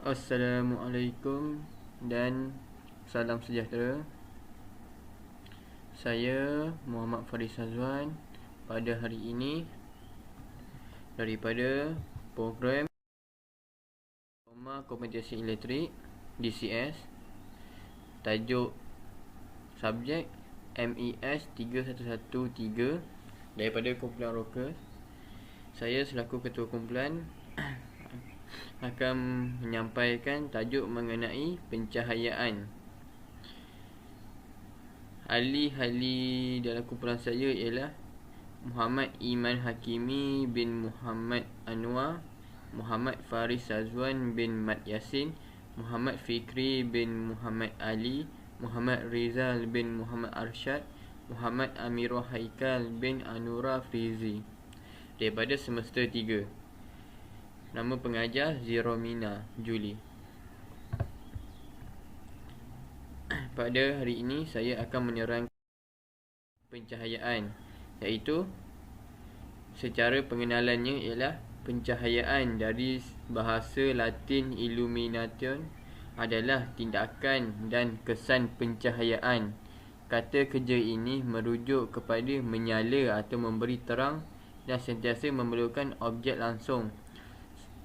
Assalamualaikum dan salam sejahtera. Saya Muhammad Faris Azwan pada hari ini daripada program Diploma Komputasi Elektrik DCS, tajuk subjek MES 3113 daripada kumpulan Rockers. Saya selaku ketua kumpulan akan menyampaikan tajuk mengenai pencahayaan. Ahli-ahli dalam kumpulan saya ialah Muhammad Iman Hakimi bin Muhammad Anwar, Muhammad Faris Azwan bin Mat Yasin, Muhammad Fikri bin Muhammad Ali, Muhammad Rizal bin Muhammad Arsyad, Muhammad Amirul Haikal bin Anura Frizi daripada semester 3. Nama pengajar Ziromina Juli. Pada hari ini saya akan menerangkan pencahayaan, iaitu secara pengenalannya ialah pencahayaan dari bahasa Latin illumination adalah tindakan dan kesan pencahayaan. Kata kerja ini merujuk kepada menyala atau memberi terang dan sentiasa memerlukan objek langsung,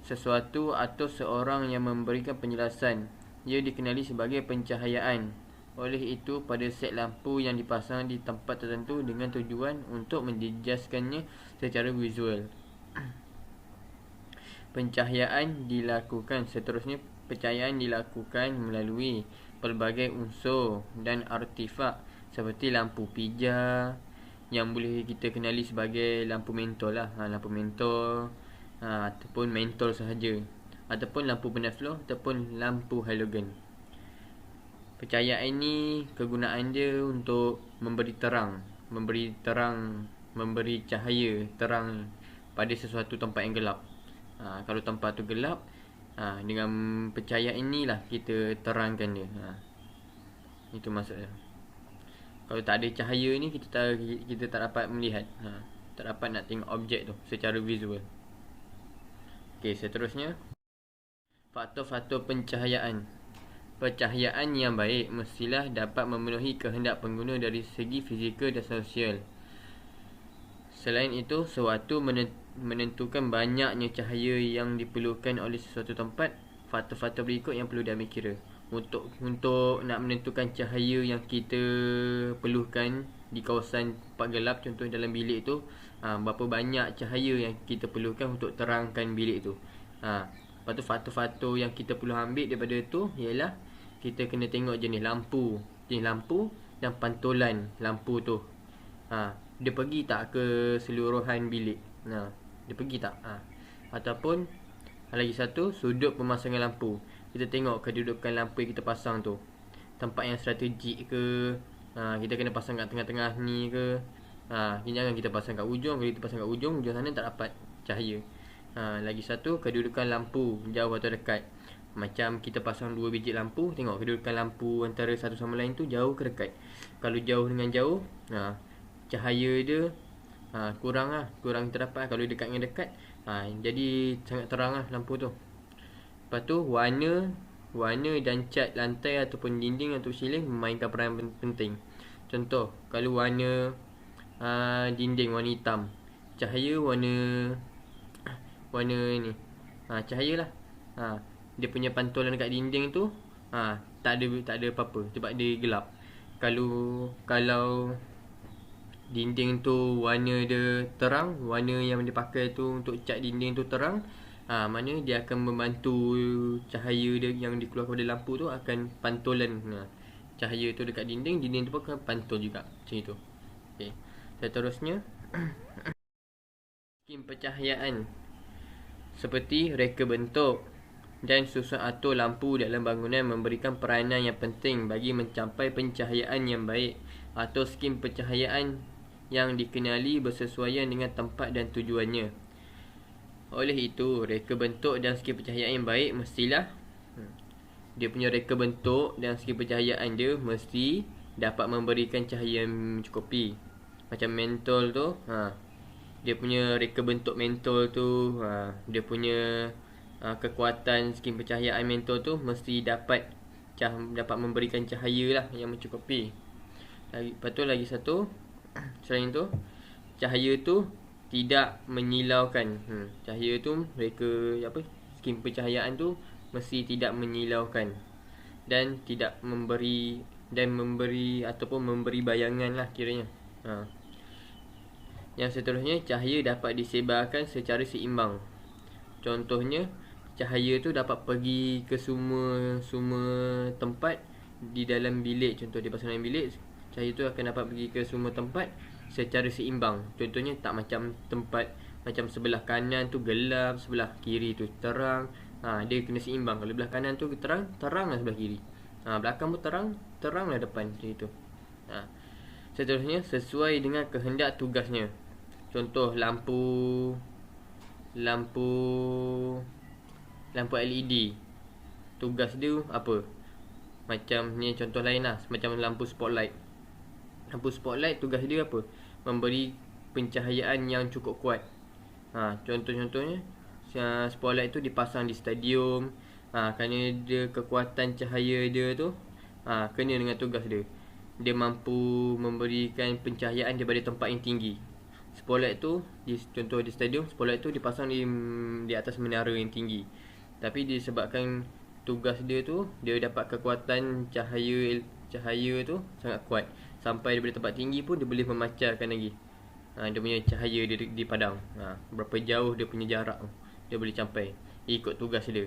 sesuatu atau seorang yang memberikan penjelasan. Ia dikenali sebagai pencahayaan. Oleh itu, pada set lampu yang dipasang di tempat tertentu dengan tujuan untuk menjejaskannya secara visual. Pencahayaan dilakukan seterusnya. Pencahayaan dilakukan melalui pelbagai unsur dan artifak seperti lampu pijar yang boleh kita kenali sebagai lampu mentol lah. Lampu mentol, ataupun mentol sahaja, ataupun lampu penafloh, ataupun lampu halogen. Pencahayaan ini kegunaan dia untuk memberi cahaya terang pada sesuatu tempat yang gelap. Kalau tempat tu gelap, dengan pencahayaan inilah kita terangkan dia. Itu maksudnya. Kalau tak ada cahaya ni, kita tak dapat melihat, tak dapat nak tengok objek tu secara visual. Okey, seterusnya, faktor-faktor pencahayaan. Pencahayaan yang baik mestilah dapat memenuhi kehendak pengguna dari segi fizikal dan sosial. Selain itu, sewaktu menentukan banyaknya cahaya yang diperlukan oleh sesuatu tempat, faktor-faktor berikut yang perlu diambil kira. Untuk nak menentukan cahaya yang kita perlukan di kawasan tempat gelap, contoh dalam bilik tu, berapa banyak cahaya yang kita perlukan untuk terangkan bilik tu. Lepas tu faktor-faktor yang kita perlu ambil daripada tu ialah kita kena tengok jenis lampu dan pantulan lampu tu. Dia pergi tak ke seluruhan bilik? Dia pergi tak? Ataupun lagi satu, sudut pemasangan lampu. Kita tengok kedudukan lampu yang kita pasang tu, tempat yang strategik ke, kita kena pasang kat tengah-tengah ni ke. Jangan kita pasang kat ujung. Kalau kita pasang kat ujung sana tak dapat cahaya. Lagi satu, kedudukan lampu, jauh atau dekat. Macam kita pasang 2 biji lampu, tengok kedudukan lampu antara satu sama lain tu jauh ke dekat. Kalau jauh dengan jauh, cahaya dia kurang terdapat. Kalau dekat dengan dekat, jadi sangat terang lah lampu tu. Lepas tu warna dan cat lantai ataupun dinding atau siling memainkan peranan penting. Contoh, kalau warna dinding warna hitam, cahaya warna ni, cahaya lah. Dia punya pantulan dekat dinding tu tak ada apa-apa sebab dia gelap. Kalau dinding tu warna dia terang, warna yang dia pakai tu untuk cat dinding tu terang, mana dia akan membantu cahaya dia yang dikeluarkan pada lampu tu akan pantulan cahaya tu dekat dinding tu pun akan pantul juga. Macam itu. Okay. Seterusnya, skim pencahayaan seperti reka bentuk dan susun atur lampu dalam bangunan memberikan peranan yang penting bagi mencapai pencahayaan yang baik atau skim pencahayaan yang dikenali bersesuaian dengan tempat dan tujuannya. Oleh itu, reka bentuk dan skim pencahayaan yang baik mestilah dia punya reka bentuk dan skim pencahayaan dia mesti dapat memberikan cahaya yang mencukupi. Macam mentol tu, dia punya reka bentuk mentol tu, dia punya kekuatan skim pencahayaan mentol tu mesti dapat memberikan cahaya lah yang mencukupi. Lepas tu lagi satu, selain tu, cahaya tu tidak menyilaukan. Cahaya tu skim pencahayaan tu mesti tidak menyilaukan dan tidak memberi ataupun memberi bayangan lah kiranya. Yang seterusnya, cahaya dapat disebarkan secara seimbang. Contohnya, cahaya tu dapat pergi ke semua tempat di dalam bilik. Contoh di pasangan bilik, cahaya tu akan dapat pergi ke semua tempat secara seimbang. Contohnya tak macam tempat macam sebelah kanan tu gelap, sebelah kiri tu terang. Dia kena seimbang. Kalau belah kanan tu terang, teranglah sebelah kiri. Belakang pun terang, teranglah depan, macam itu. Seterusnya, sesuai dengan kehendak tugasnya. Contoh lampu LED. Tugas dia apa? Macam ni contoh lain lah, macam lampu spotlight. Lampu spotlight tugas dia apa? Memberi pencahayaan yang cukup kuat. Contoh-contohnya, spotlight tu dipasang di stadium. Kerana dia kekuatan cahaya dia tu kena dengan tugas dia. Dia mampu memberikan pencahayaan daripada tempat yang tinggi. Spotlight tu, contoh di stadium, spotlight tu dipasang di atas menara yang tinggi. Tapi disebabkan tugas dia tu, dia dapat kekuatan cahaya tu sangat kuat. Sampai daripada tempat tinggi pun dia boleh memancarkan lagi dia punya cahaya dia di padang. Berapa jauh dia punya jarak tu, dia boleh capai ikut tugas dia.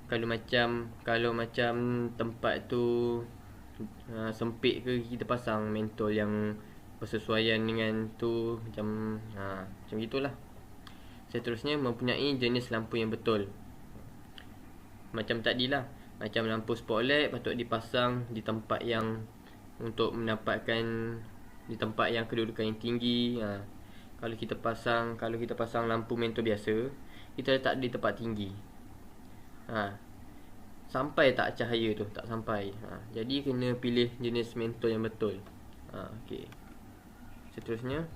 Kalau macam tempat tu sempit ke, kita pasang mentol yang bersesuaian dengan tu, macam itulah. Seterusnya, mempunyai jenis lampu yang betul. Macam tadilah, macam lampu spotlight patut dipasang di tempat yang untuk mendapatkan di tempat yang kedudukan yang tinggi. Kalau kita pasang lampu mentol biasa, kita letak di tempat tinggi, sampai tak cahaya tu? Tak sampai. Jadi kena pilih jenis mentol yang betul. Okey. Seterusnya,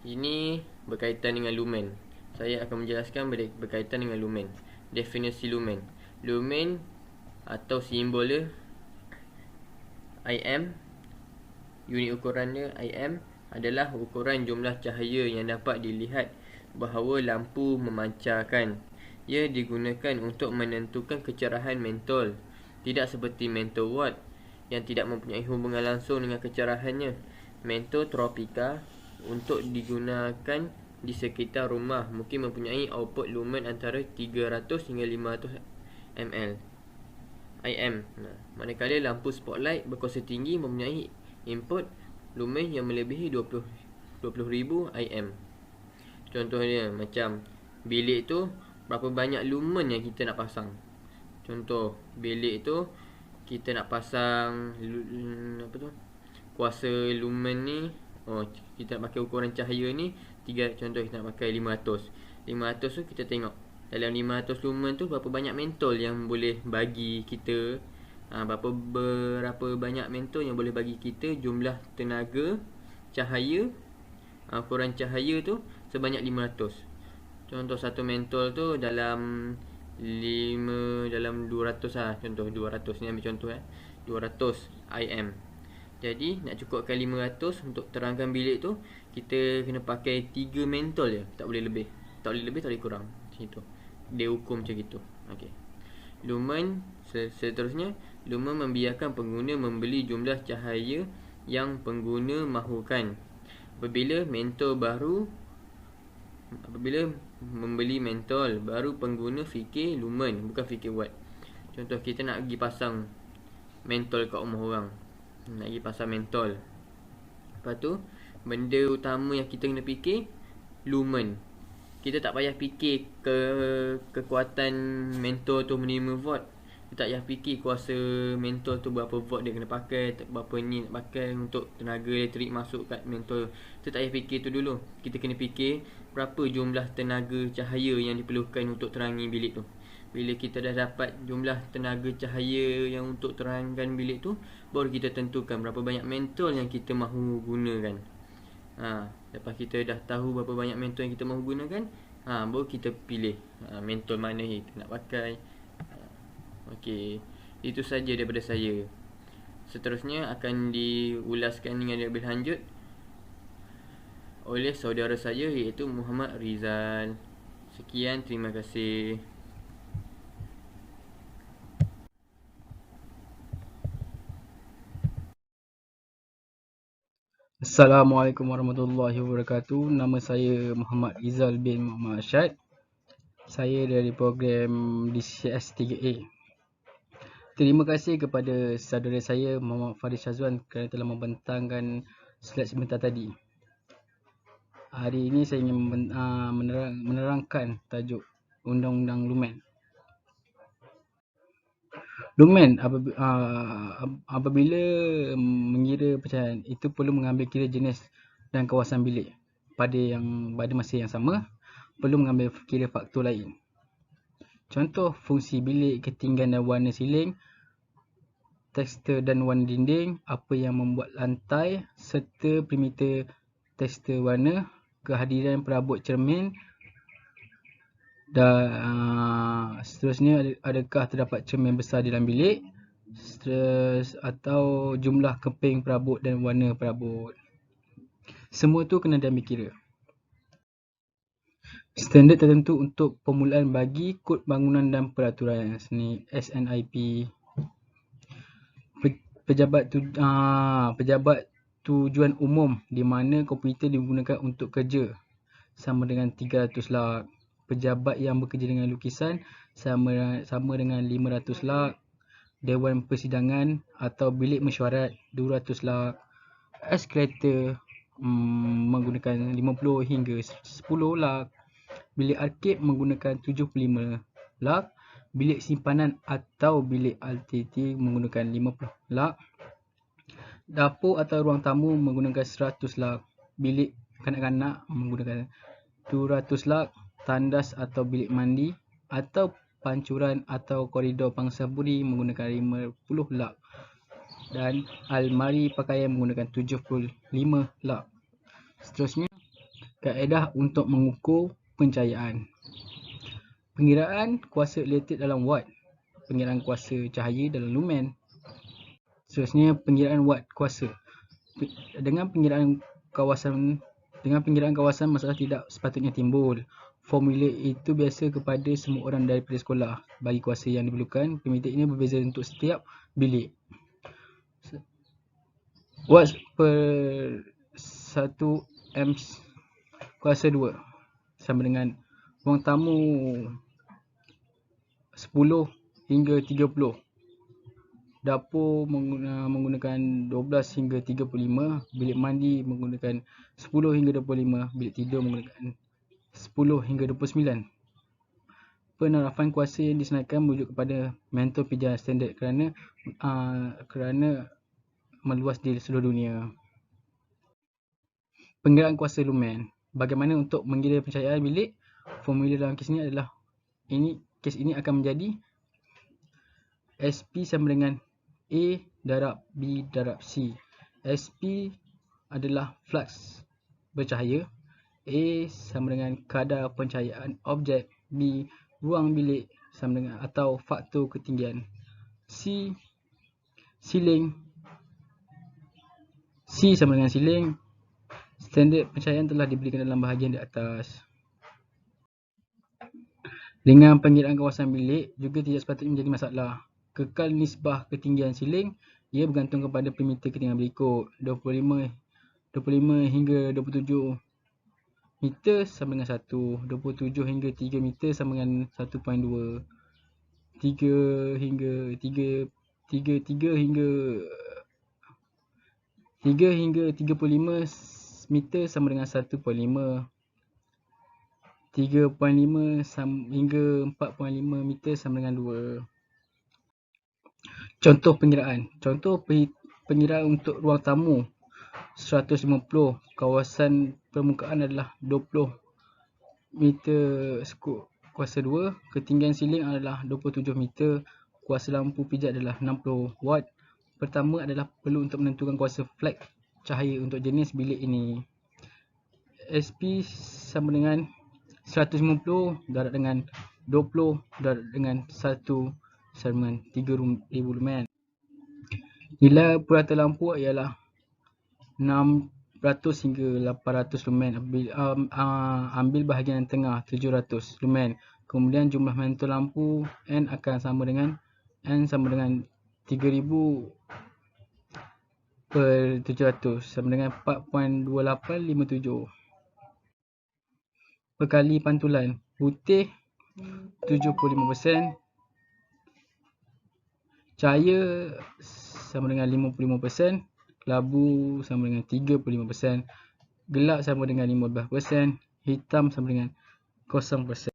ini berkaitan dengan lumen. Saya akan menjelaskan berkaitan dengan lumen. Definisi lumen. Lumen atau simbol dia IM, unit ukuran dia IM, adalah ukuran jumlah cahaya yang dapat dilihat bahawa lampu memancarkan. Ia digunakan untuk menentukan kecerahan mentol, tidak seperti mentol watt yang tidak mempunyai hubungan langsung dengan kecerahannya. Mentol tropika untuk digunakan di sekitar rumah mungkin mempunyai output lumen antara 300 hingga 500 ml IM. Manakala lampu spotlight berkuasa tinggi mempunyai input lumen yang melebihi 20,000 IM. Contohnya macam bilik tu, berapa banyak lumen yang kita nak pasang. Contoh bilik tu kita nak pasang kuasa lumen ni, kita nak pakai ukuran cahaya ni 3, contoh kita nak pakai 500 tu, kita tengok dalam 500 lumen tu berapa banyak mentol yang boleh bagi kita, berapa banyak mentol yang boleh bagi kita jumlah tenaga cahaya, ukuran cahaya tu sebanyak 500. Contoh satu mentol tu dalam 200 lah. Contoh 200 ni ambil contoh 200 IM. Jadi nak cukupkan 500 untuk terangkan bilik tu, kita kena pakai 3 mentol je, tak boleh lebih. Tak boleh kurang. Macam itu. Dia hukum macam gitu. Okey. Lumen seterusnya, lumen membiarkan pengguna membeli jumlah cahaya yang pengguna mahukan. Apabila membeli mentol, baru pengguna fikir lumen, bukan fikir watt. Contoh kita nak pergi pasang mentol kat rumah orang, nak pergi pasang mentol. Lepas tu benda utama yang kita kena fikir lumen. Kita tak payah fikir kekuatan mentol tu menerima volt. Kita tak payah fikir kuasa mentol tu berapa volt dia kena pakai, berapa ni nak pakai untuk tenaga elektrik masuk kat mentol. Kita tak payah fikir tu dulu. Kita kena fikir berapa jumlah tenaga cahaya yang diperlukan untuk terangi bilik tu. Bila kita dah dapat jumlah tenaga cahaya yang untuk terangkan bilik tu, baru kita tentukan berapa banyak mentol yang kita mahu gunakan. Lepas kita dah tahu berapa banyak mentol yang kita mahu gunakan, baru kita pilih mentol mana yang kita nak pakai. Okey, itu saja daripada saya. Seterusnya akan diulaskan dengan lebih lanjut oleh saudara saya, iaitu Muhammad Rizal. Sekian, terima kasih. Assalamualaikum warahmatullahi wabarakatuh. Nama saya Muhammad Rizal bin Muhammad Arsyad. Saya dari program DCS 3A. Terima kasih kepada saudara saya Muhammad Faris Syazwan kerana telah membentangkan slide sebentar tadi. Hari ini saya ingin menerangkan tajuk Undang-Undang Lumen. Lumen apabila mengira pencahayaan itu perlu mengambil kira jenis dan kawasan bilik. Pada masa yang sama, perlu mengambil kira faktor lain. Contoh fungsi bilik, ketinggian dan warna siling, tekstur dan warna dinding, apa yang membuat lantai, serta perimeter tekstur warna, kehadiran perabot cermin, dan seterusnya, adakah terdapat cermin besar dalam bilik, atau jumlah keping perabot dan warna perabot. Semua tu kena diambil kira. Standard tertentu untuk permulaan bagi kod bangunan dan peraturan, sini SNIP. Pejabat tujuan umum di mana komputer digunakan untuk kerja sama dengan 300 lak. Pejabat yang bekerja dengan lukisan sama dengan 500 lak. Dewan persidangan atau bilik mesyuarat 200 lak. Eskalator menggunakan 50 hingga 10 lak. Bilik arkid menggunakan 75 lak. Bilik simpanan atau bilik LTT menggunakan 50 lak. Dapur atau ruang tamu menggunakan 100 lak. Bilik kanak-kanak menggunakan 200 lak. Tandas atau bilik mandi atau pancuran atau koridor pangsa budi menggunakan 50 lak. Dan almari pakaian menggunakan 75 lak. Seterusnya, kaedah untuk mengukur pencahayaan. Pengiraan kuasa elektrik dalam watt. Pengiraan kuasa cahaya dalam lumen. Seterusnya, pengiraan watt kuasa. Dengan pengiraan kawasan masalah tidak sepatutnya timbul. Formula itu biasa kepada semua orang daripada sekolah. Bagi kuasa yang diperlukan, perimeter ini berbeza untuk setiap bilik. Watt per 1 amps kuasa 2 sama dengan ruang tamu 10 hingga 30. Dapur menggunakan 12 hingga 35. Bilik mandi menggunakan 10 hingga 25. Bilik tidur menggunakan 10 hingga 29. Penerapan kuasa yang disenaraikan merujuk kepada mentol pijaran standard kerana meluas di seluruh dunia. Pengiraan kuasa lumen. Bagaimana untuk mengira pencahayaan bilik? Formula dalam kes ini akan menjadi SP sama dengan A darab B darab C. SP adalah flux bercahaya. A sama dengan kadar pencahayaan objek. B ruang bilik sama dengan atau faktor ketinggian. C siling. C sama dengan siling. Standard pencahayaan telah diberikan dalam bahagian di atas. Dengan pengiraan kawasan bilik juga tidak sepatutnya menjadi masalah. Kekal nisbah ketinggian siling, ia bergantung kepada perimeter ketinggian berikut. 25 hingga 27 meter sama dengan 1. 27 hingga 3 meter sama dengan 1.2. 3 hingga 35 meter sama dengan 1.5. 3.5 hingga 4.5 meter sama dengan 2. Contoh pengiraan. Contoh pengiraan untuk ruang tamu 150. Kawasan permukaan adalah 20 meter kuasa 2. Ketinggian siling adalah 27 meter. Kuasa lampu pijat adalah 60 watt. Pertama adalah perlu untuk menentukan kuasa flag cahaya untuk jenis bilik ini. SP sama dengan 150 darab dengan 20 darab dengan 1 sama dengan 3000 lumen. Nilai purata lampu ialah 600 hingga 800 lumen. Ambil bahagian yang tengah 700 lumen. Kemudian jumlah mantul lampu N akan sama dengan 3000 per 700 sama dengan 4.2857 perkali pantulan. Putih 75%, cahaya sama dengan 55%, kelabu sama dengan 35%, gelap sama dengan 15%, hitam sama dengan 0%.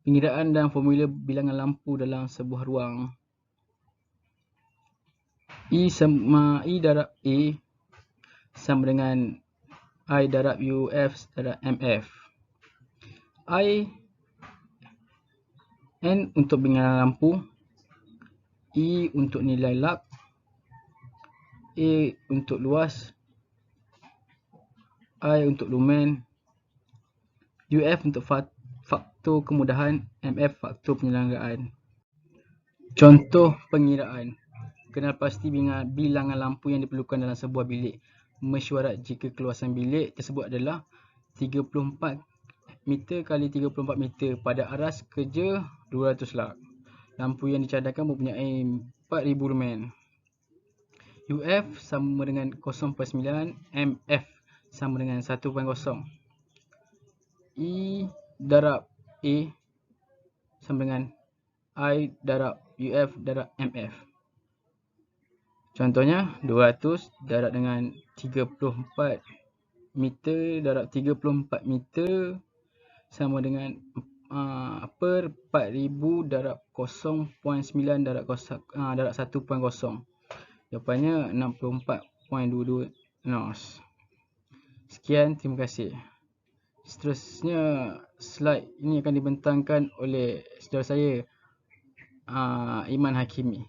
Pengiraan dan formula bilangan lampu dalam sebuah ruang. I darab A sama dengan I darab UF darab MF. N untuk bilangan lampu, E untuk nilai lux, A untuk luas, I untuk lumen, UF untuk faktor kemudahan, MF faktor penyelenggaraan. Contoh pengiraan. Kenal pasti bilangan lampu yang diperlukan dalam sebuah bilik. Mesyuarat jika keluasan bilik tersebut adalah 34 meter kali 34 meter pada aras kerja 200 lux. Lampu yang dicadangkan mempunyai 4000 lumen. UF sama dengan 0.9, MF sama dengan 1.0. E darab A sama dengan I darab UF darab MF. Contohnya 200 darab dengan 34 meter darab 34 meter sama dengan per 4000 darab 0.9 darab 1.0. Jawapannya 64.22 nos. Sekian, terima kasih. Seterusnya, slide ini akan dibentangkan oleh saudara saya, Iman Hakimi.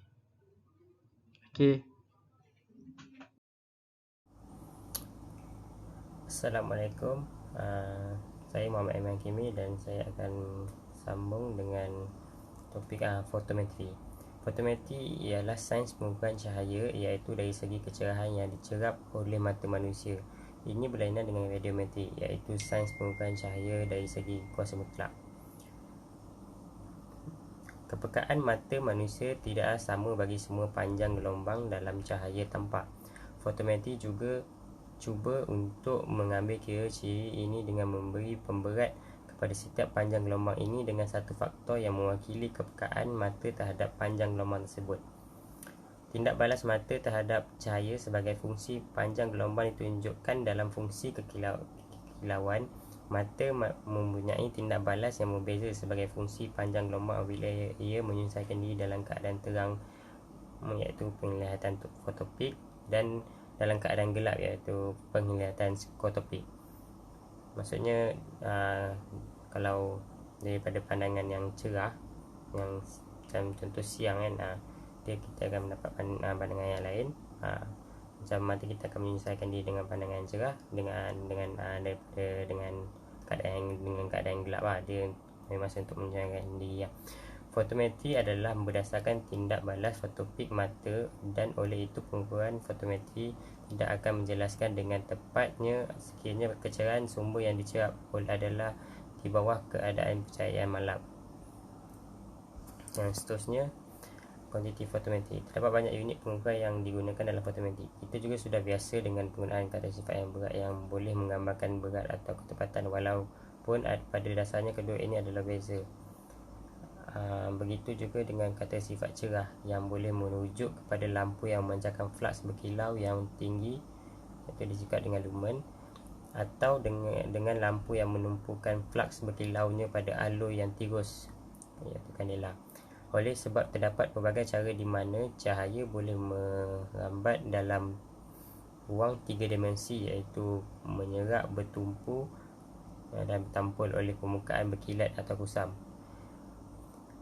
Okey. Assalamualaikum. Saya Muhammad Iman Hakimi dan saya akan sambung dengan topik fotometri. Fotometri ialah sains pengukuran cahaya, iaitu dari segi kecerahan yang dicerap oleh mata manusia. Ini berlainan dengan radiometri, iaitu sains pengukuran cahaya dari segi kuasa mutlak. Kepekaan mata manusia tidaklah sama bagi semua panjang gelombang dalam cahaya tampak. Fotometri juga cuba untuk mengambil kira ciri ini dengan memberi pemberat kepada setiap panjang gelombang ini dengan satu faktor yang mewakili kepekaan mata terhadap panjang gelombang tersebut. Tindak balas mata terhadap cahaya sebagai fungsi panjang gelombang ditunjukkan dalam fungsi kekilauan. Mata mempunyai tindak balas yang berbeza sebagai fungsi panjang gelombang apabila ia menyelesaikan diri dalam keadaan terang, iaitu penglihatan fotopik, dan dalam keadaan gelap, iaitu penglihatan skotopik. Maksudnya kalau daripada pandangan yang cerah, yang macam contoh siang kan, kita akan mendapat pandangan yang lain. Macam mata kita akan menyelesaikan diri dengan pandangan yang cerah dengan keadaan yang gelap. Dia masa untuk menyelesaikan diri. Fotometri adalah berdasarkan tindak balas fotopik mata, dan oleh itu pengukuran fotometri tidak akan menjelaskan dengan tepatnya sekiranya kecerahan sumber yang dicerap adalah di bawah keadaan pencahayaan malam. Yang seterusnya, kuantiti fotometri. Terdapat banyak unit pengukuran yang digunakan dalam fotometri. Kita juga sudah biasa dengan penggunaan kata sifat yang berat yang boleh menggambarkan berat atau ketepatan, walaupun pada dasarnya kedua ini adalah beza. Begitu juga dengan kata sifat cerah yang boleh merujuk kepada lampu yang memancarkan flux berkilau yang tinggi, iaitu disingkat dengan lumen, atau dengan lampu yang menumpukan flux berkilaunya pada alur yang tirus, iaitu kandela. Oleh sebab terdapat pelbagai cara di mana cahaya boleh merambat dalam ruang 3 dimensi, iaitu menyerap, bertumpu dan bertampul oleh permukaan berkilat atau kusam.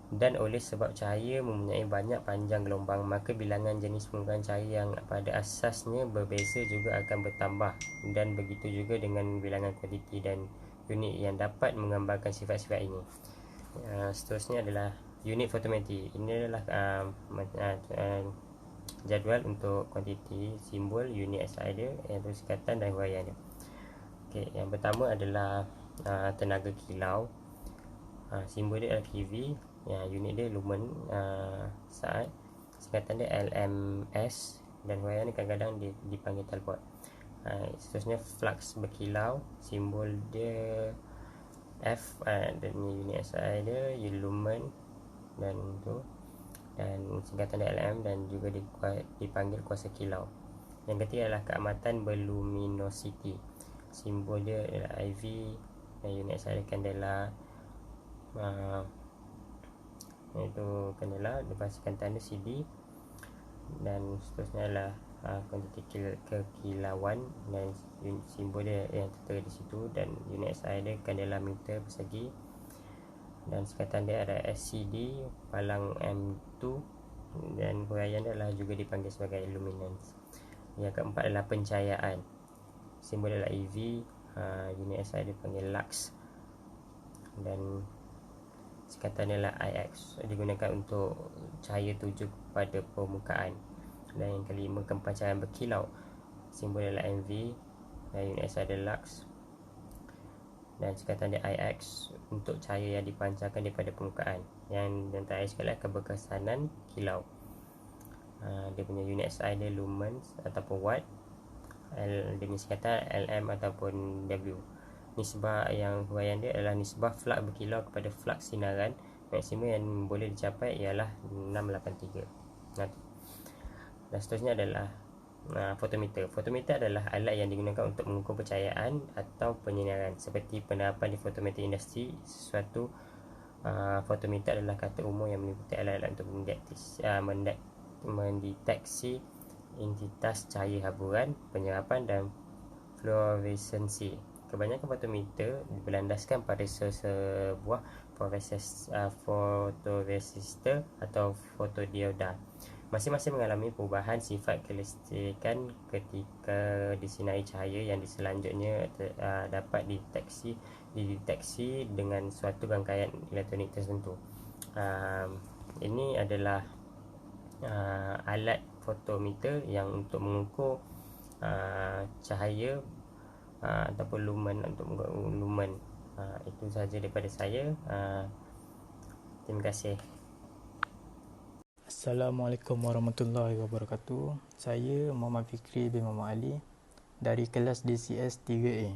Dan oleh sebab cahaya mempunyai banyak panjang gelombang, maka bilangan jenis permukaan cahaya yang pada asasnya berbeza juga akan bertambah, dan begitu juga dengan bilangan kuantiti dan unit yang dapat menggambarkan sifat-sifat ini. Seterusnya adalah unit fotometri. Ini adalah jadual untuk kuantiti, simbol, unit SI dia, iaitu singkatan dan huraian dia. Okey, yang pertama adalah tenaga kilau. Simbol dia adalah KV, unit dia lumen saat, singkatan dia LMS, dan huraian dia kadang-kadang dipanggil talpot. Seterusnya flux berkilau, simbol dia F, dan unit SI dia lumen dan singkatan dia LM, dan juga dipanggil kuasa kilau. Yang ketiga adalah keamatan berluminosity, simbol dia adalah IV, dan unit SI dia candela, iaitu candela, lepas singkatan dia CD. Dan seterusnya adalah kuantiti kekilauan, dan simbol dia yang tertera di situ, dan unit SI dia candela meter persegi, dan singkatan dia ada SCD palang M2, dan huraian dia adalah juga dipanggil sebagai luminance. Yang keempat adalah pencahayaan, simbol dia adalah EV, unit SI dia panggil lux, dan singkatan dia adalah IX, digunakan untuk cahaya tuju kepada permukaan. Dan yang kelima, kepancangan berkilau, simbol dia adalah MV, dan unit SI dia lux, dan singkatan dia IX, untuk cahaya yang dipancarkan daripada permukaan. Yang terakhir sekali adalah keberkesanan kilau. Dia punya unit SI dia lumens ataupun watt, dia punya singkatan LM ataupun W. Nisbah yang huraian dia adalah nisbah flux berkilau kepada flux sinaran. Maksimum yang boleh dicapai ialah 683. Dan seterusnya adalah fotometer. Fotometer adalah alat yang digunakan untuk mengukur pencahayaan atau penyinaran. Seperti penerapan di fotometer industri, sesuatu fotometer adalah kata umum yang meliputi alat-alat untuk mendeteksi intensitas cahaya haburan, penyerapan dan fluoresensi. Kebanyakan fotometer berlandaskan pada sebuah fotoresistor atau fotodioda. Masing-masing mengalami perubahan sifat kelistrikan ketika disinari cahaya yang selanjutnya dapat dideteksi dengan suatu rangkaian elektronik tertentu. Ini adalah alat fotometer yang untuk mengukur cahaya ataupun lumen, untuk mengukur lumen. Itu sahaja daripada saya. Terima kasih. Assalamualaikum warahmatullahi wabarakatuh. Saya Muhammad Fikri bin Muhammad Ali dari kelas DCS 3A.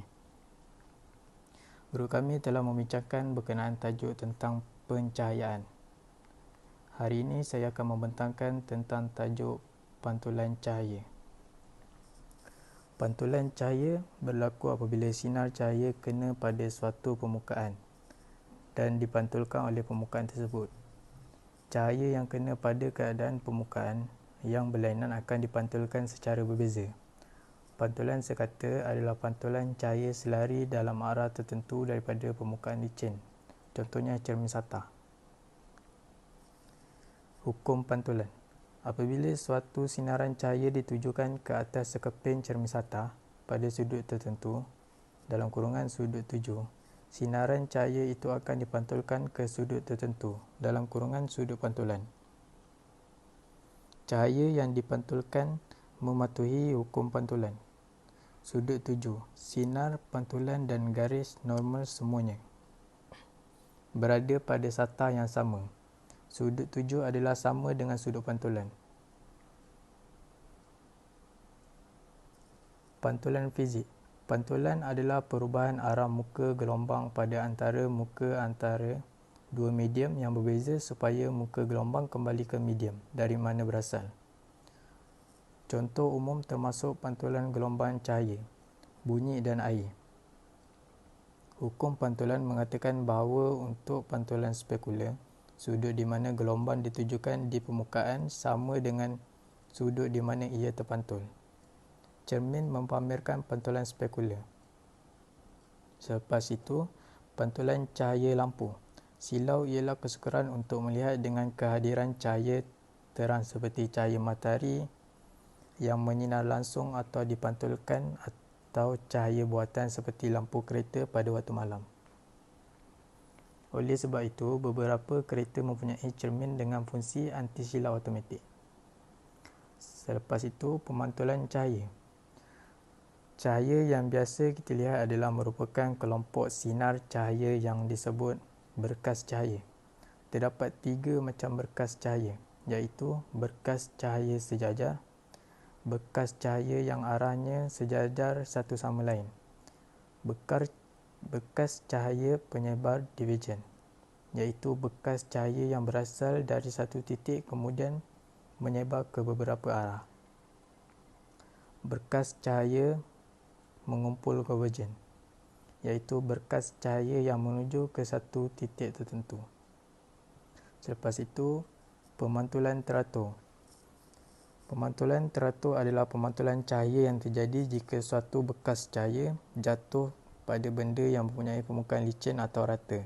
Guru kami telah membincangkan berkenaan tajuk tentang pencahayaan. Hari ini saya akan membentangkan tentang tajuk pantulan cahaya. Pantulan cahaya berlaku apabila sinar cahaya kena pada suatu permukaan dan dipantulkan oleh permukaan tersebut. Cahaya yang kena pada keadaan permukaan yang berlainan akan dipantulkan secara berbeza. Pantulan sekata adalah pantulan cahaya selari dalam arah tertentu daripada permukaan licin. Contohnya cermin sata. Hukum pantulan. Apabila suatu sinaran cahaya ditujukan ke atas sekeping cermin sata pada sudut tertentu, dalam kurungan sudut 7, sinaran cahaya itu akan dipantulkan ke sudut tertentu, dalam kurungan sudut pantulan. Cahaya yang dipantulkan mematuhi hukum pantulan. Sudut 7, sinar, pantulan dan garis normal semuanya berada pada sata yang sama. Sudut 7 adalah sama dengan sudut pantulan. Pantulan fizik. Pantulan adalah perubahan arah muka gelombang pada antara dua medium yang berbeza supaya muka gelombang kembali ke medium dari mana berasal. Contoh umum termasuk pantulan gelombang cahaya, bunyi dan air. Hukum pantulan mengatakan bahawa untuk pantulan spekular, sudut di mana gelombang ditujukan di permukaan sama dengan sudut di mana ia terpantul. Cermin mempamerkan pantulan spekular. Selepas itu, pantulan cahaya lampu. Silau ialah kesukaran untuk melihat dengan kehadiran cahaya terang seperti cahaya matahari yang menyinar langsung atau dipantulkan atau cahaya buatan seperti lampu kereta pada waktu malam. Oleh sebab itu, beberapa kereta mempunyai cermin dengan fungsi anti silau automatik. Selepas itu, pemantulan cahaya. Cahaya yang biasa kita lihat adalah merupakan kelompok sinar cahaya yang disebut berkas cahaya. Terdapat 3 macam berkas cahaya, iaitu berkas cahaya sejajar, berkas cahaya yang arahnya sejajar satu sama lain, bekas cahaya penyebar divergen, iaitu bekas cahaya yang berasal dari satu titik kemudian menyebar ke beberapa arah, berkas cahaya mengumpul konvergen, iaitu berkas cahaya yang menuju ke satu titik tertentu. Selepas itu, pemantulan teratur. Pemantulan teratur adalah pemantulan cahaya yang terjadi jika suatu bekas cahaya jatuh pada benda yang mempunyai permukaan licin atau rata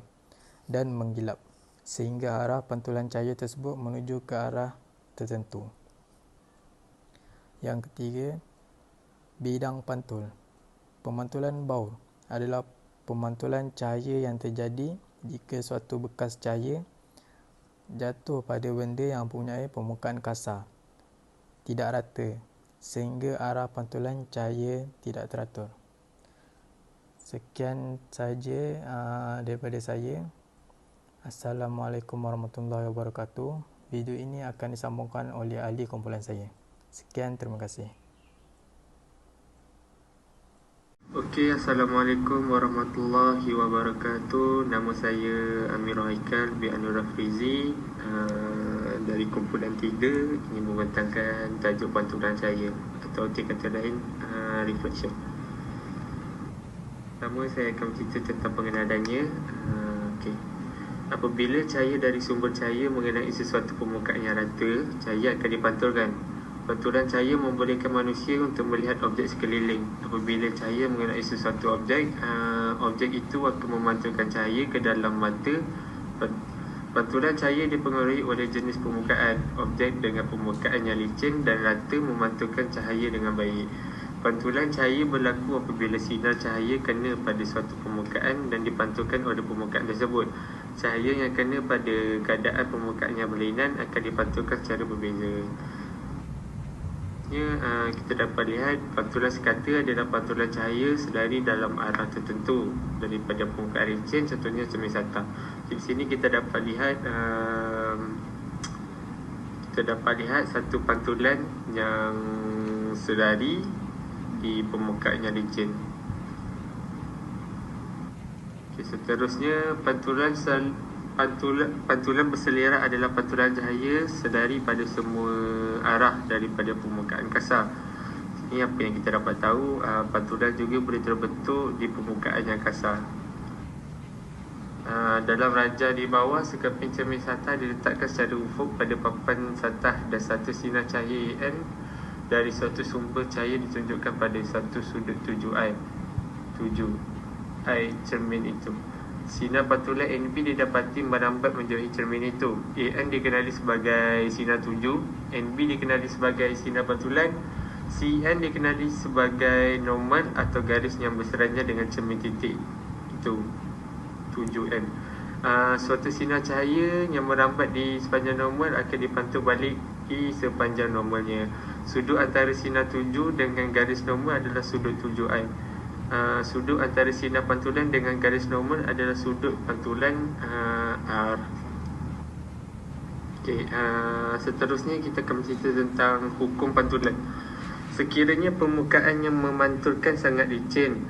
dan menggilap, sehingga arah pantulan cahaya tersebut menuju ke arah tertentu. Yang ketiga, bidang pantul. Pemantulan baur adalah pemantulan cahaya yang terjadi jika suatu bekas cahaya jatuh pada benda yang mempunyai permukaan kasar, tidak rata, sehingga arah pantulan cahaya tidak teratur. Sekian saja daripada saya. Assalamualaikum warahmatullahi wabarakatuh. Video ini akan disambungkan oleh ahli kumpulan saya. Sekian, terima kasih. Okey, Assalamualaikum warahmatullahi wabarakatuh. Nama saya Amirul Haikal bin Anur Afrizi dari kumpulan 3 ingin membentangkan tajuk pantulan cahaya atau kata lain reflection. Pertama saya akan cerita tentang pengenalannya. Okey. Apabila cahaya dari sumber cahaya mengenai sesuatu permukaan yang rata, cahaya akan dipantulkan. Pantulan cahaya membolehkan manusia untuk melihat objek sekeliling. Apabila cahaya mengenai sesuatu objek, objek itu akan memantulkan cahaya ke dalam mata. Pantulan cahaya dipengaruhi oleh jenis permukaan. Objek dengan permukaan yang licin dan rata memantulkan cahaya dengan baik. Pantulan cahaya berlaku apabila sinar cahaya kena pada suatu permukaan dan dipantulkan oleh permukaan tersebut. Cahaya yang kena pada keadaan permukaan yang berlainan akan dipantulkan secara berbeza. Kita dapat lihat pantulan sekata adalah pantulan cahaya selari dalam arah tertentu daripada permukaan licin, contohnya cermin sata. Di sini kita dapat lihat satu pantulan yang selari di permukaan yang licin. Seterusnya, pantulan berselera adalah pantulan cahaya sedari pada semua arah daripada permukaan kasar. Ini apa yang kita dapat tahu, pantulan juga boleh terbentuk di permukaan yang kasar. Dalam ranjang di bawah, sekeping cermin satah diletakkan secara ufuk pada papan satah dan satu sinar cahaya AN dari suatu sumber cahaya ditunjukkan pada satu sudut 7i cermin itu. Sinar pantulan NB didapati merambat menjauhi cermin itu. AN dikenali sebagai sinar 7, NB dikenali sebagai sinar pantulan, CN dikenali sebagai normal atau garis yang berseranjang dengan cermin titik itu 7N. Suatu sinar cahaya yang merambat di sepanjang normal akan dipantul balik di sepanjang normalnya. Sudut antara sinar 7 dengan garis normal adalah sudut 7i. Sudut antara sinar pantulan dengan garis normal adalah sudut pantulan R. Okay, seterusnya kita akan bercerita tentang hukum pantulan. Sekiranya permukaan yang memantulkan sangat licin,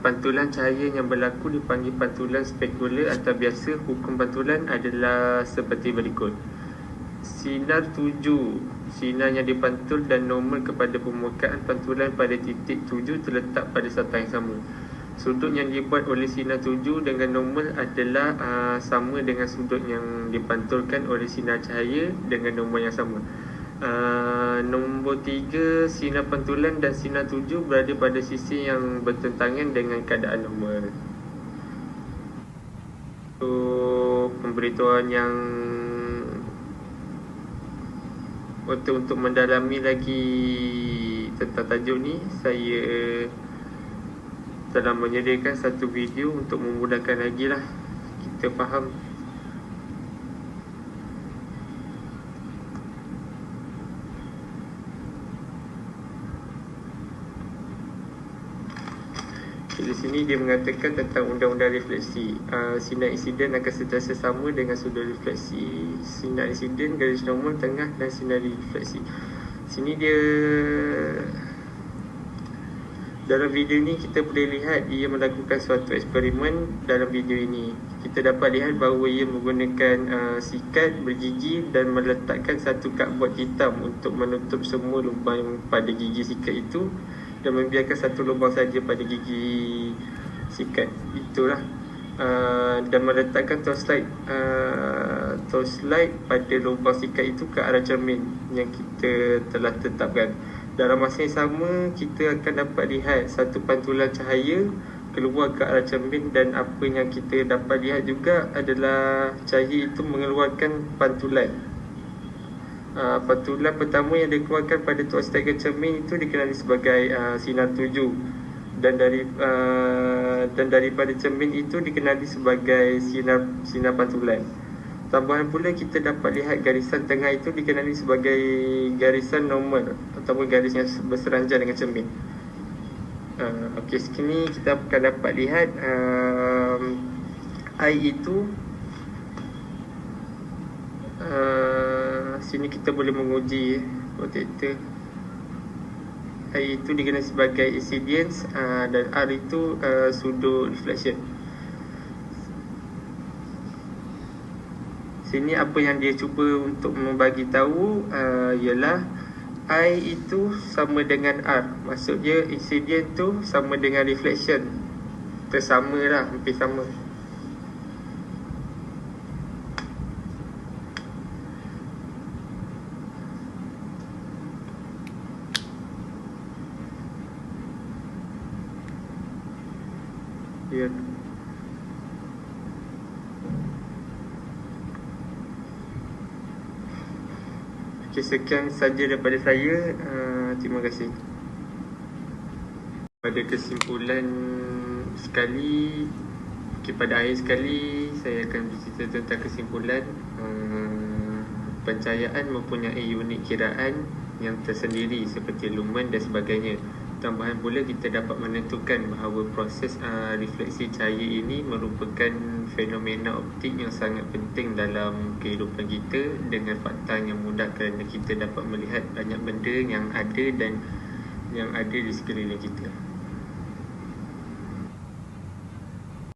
pantulan cahaya yang berlaku dipanggil pantulan spekular atau biasa. Hukum pantulan adalah seperti berikut. Sinar 7, sinar yang dipantul dan normal kepada permukaan pantulan pada titik 7 terletak pada satah yang sama. Sudut yang dibuat oleh sinar 7 dengan normal adalah sama dengan sudut yang dipantulkan oleh sinar cahaya dengan normal yang sama. Nombor 3, sinar pantulan dan sinar 7 berada pada sisi yang bertentangan dengan keadaan normal. So, pemberitahuan yang untuk mendalami lagi tentang tajuk ni, saya telah menyediakan satu video untuk memudahkan lagi lah kita faham. Di sini dia mengatakan tentang undang-undang refleksi. Sinar insiden akan sentiasa sama dengan sudut refleksi. Sinar insiden, garis normal, tengah dan sinar refleksi. Sini dia, dalam video ni kita boleh lihat ia melakukan suatu eksperimen. Dalam video ini kita dapat lihat bahawa ia menggunakan sikat bergigi dan meletakkan satu cardboard hitam untuk menutup semua lubang pada gigi sikat itu, dan membiarkan satu lubang saja pada gigi sikat itulah, dan meletakkan torchlight pada lubang sikat itu ke arah cermin yang kita telah tetapkan. Dalam masa yang sama, kita akan dapat lihat satu pantulan cahaya keluar ke arah cermin, dan apa yang kita dapat lihat juga adalah cahaya itu mengeluarkan pantulan. Pantulan pertama yang dikeluarkan pada torchlight ke cermin itu dikenali sebagai sinar tuju, dan daripada cermin itu dikenali sebagai sinar pantulan. Tambahan pula kita dapat lihat garisan tengah itu dikenali sebagai garisan normal ataupun garis yang berseranjang dengan cermin. Okey, sekini kita akan dapat lihat air itu. Sini kita boleh menguji protektor. I itu dikenali sebagai incidence, dan R itu sudut reflection. Sini apa yang dia cuba untuk membagi tahu ialah I itu sama dengan R. Maksud dia incidence tu sama dengan reflection. Tersama lah, hampir sama. Ya. Okey, sekian saja daripada saya. Terima kasih. Pada kesimpulan sekali, pada akhir sekali saya akan bercerita tentang kesimpulan. Pencahayaan mempunyai unit kiraan yang tersendiri seperti lumen dan sebagainya. Tambahan pula kita dapat menentukan bahawa proses refleksi cahaya ini merupakan fenomena optik yang sangat penting dalam kehidupan kita, dengan fakta yang mudah kerana kita dapat melihat banyak benda yang ada di sekeliling kita.